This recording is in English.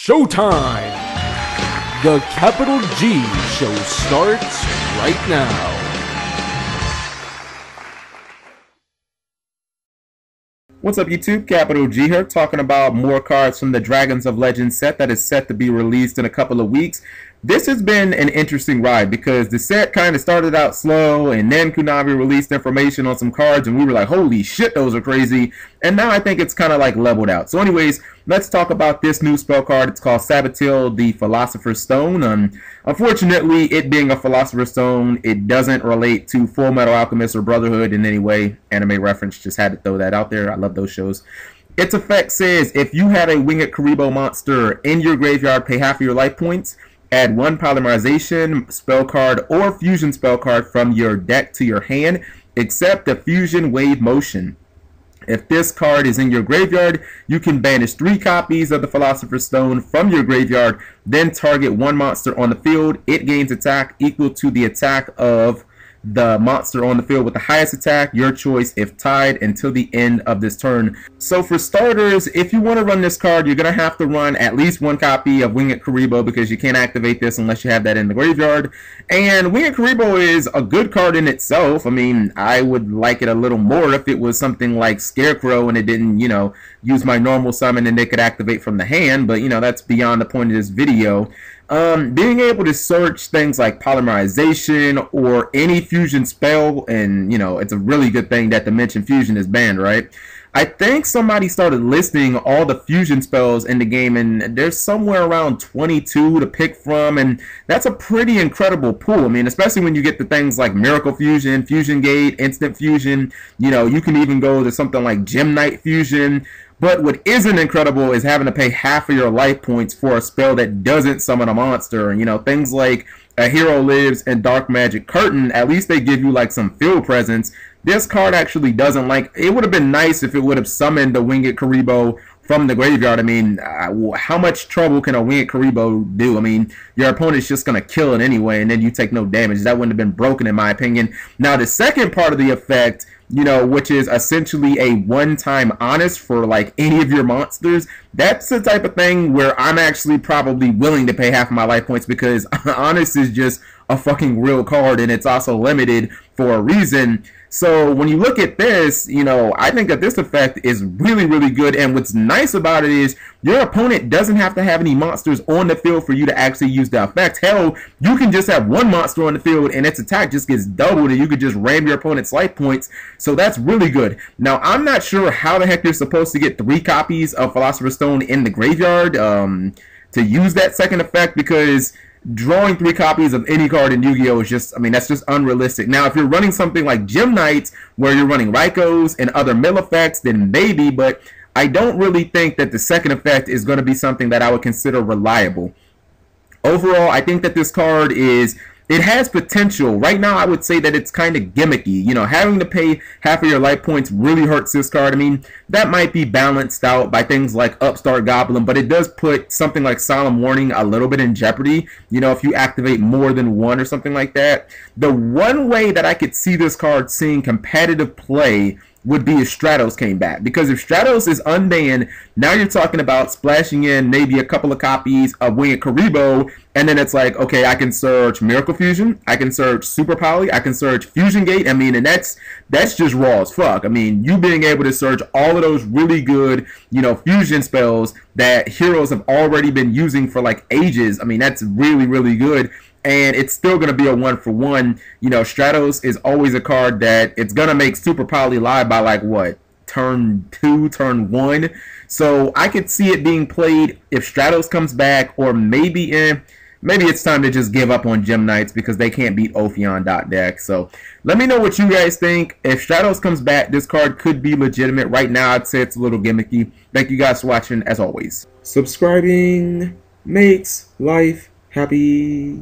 Showtime! The Capital G show starts right now. What's up YouTube, Capital G here, talking about more cards from the Dragons of Legend set that is set to be released in a couple of weeks. This has been an interesting ride because the set kind of started out slow and then Konami released information on some cards and we were like, holy shit, those are crazy. And now I think it's kind of like leveled out. So anyways, let's talk about this new spell card. It's called Sabatiel-The Philosopher's Stone. Unfortunately, it being a Philosopher's Stone, it doesn't relate to Full Metal Alchemist or Brotherhood in any way. Anime reference, just had to throw that out there. I love those shows. Its effect says, if you had a winged Kuriboh monster in your graveyard, pay half of your life points. Add one Polymerization spell card or fusion spell card from your deck to your hand, except Diffusion Wave-Motion. If this card is in your graveyard, you can banish 3 copies of the Philosopher's Stone from your graveyard, then target one monster on the field. It gains attack equal to the attack of the monster on the field with the highest attack, your choice, if tied, until the end of this turn. So for starters, if you want to run this card, you're going to have to run at least one copy of Winged Kuriboh because you can't activate this unless you have that in the graveyard. And Winged Kuriboh is a good card in itself. I mean, I would like it a little more if it was something like Scarecrow and it didn't, you know, use my normal summon and they could activate from the hand, but you know, that's beyond the point of this video. Being able to search things like Polymerization or any fusion spell, and you know, it's a really good thing that Dimension Fusion is banned, right? I think somebody started listing all the fusion spells in the game, and there's somewhere around 22 to pick from, and that's a pretty incredible pool. I mean, especially when you get to things like Miracle Fusion, Fusion Gate, Instant Fusion, you know, you can even go to something like Gem Knight Fusion. But what isn't incredible is having to pay half of your life points for a spell that doesn't summon a monster. And, you know, things like A Hero Lives and Dark Magic Curtain, at least they give you like some field presence. This card actually doesn't. Like, it would have been nice if it would have summoned the Winged Kuriboh from the graveyard. I mean, how much trouble can a Winged Kuriboh do? I mean, your opponent's just going to kill it anyway, and then you take no damage. That wouldn't have been broken, in my opinion. Now, the second part of the effect, you know, which is essentially a one-time honest for like any of your monsters, that's the type of thing where I'm actually probably willing to pay half of my life points because honest is just a fucking real card and it's also limited for a reason. So when you look at this, you know, I think that this effect is really, really good. And what's nice about it is your opponent doesn't have to have any monsters on the field for you to actually use the effect. Hell, you can just have one monster on the field and its attack just gets doubled and you could just ram your opponent's life points. So that's really good. Now, I'm not sure how the heck you're supposed to get 3 copies of Philosopher's Stone in the graveyard to use that second effect, because drawing 3 copies of any card in Yu-Gi-Oh! Is just, I mean, that's just unrealistic. Now, if you're running something like Gem Knights, where you're running Raikos and other mill effects, then maybe, but I don't really think that the second effect is going to be something that I would consider reliable. Overall, I think that this card is, it has potential. Right now, I would say that it's kind of gimmicky. You know, having to pay half of your life points really hurts this card. I mean, that might be balanced out by things like Upstart Goblin, but it does put something like Solemn Warning a little bit in jeopardy, you know, if you activate more than one or something like that. The one way that I could see this card seeing competitive play would be if Stratos came back, because if Stratos is unbanned, now you're talking about splashing in maybe a couple of copies of Winged Kuriboh, and then it's like, okay, I can search Miracle Fusion, I can search Super Poly, I can search Fusion Gate. I mean, and that's just raw as fuck. I mean, you being able to search all of those really good, you know, fusion spells that heroes have already been using for like ages, I mean, that's really, really good. And it's still going to be a 1-for-1. You know, Stratos is always a card that it's going to make Super Poly live by like, what, turn 2, turn 1. So I could see it being played if Stratos comes back, or maybe maybe it's time to just give up on Gem Knights because they can't beat Ophion.deck. So let me know what you guys think. If Stratos comes back, this card could be legitimate. Right now, I'd say it's a little gimmicky. Thank you guys for watching, as always. Subscribing makes life happy.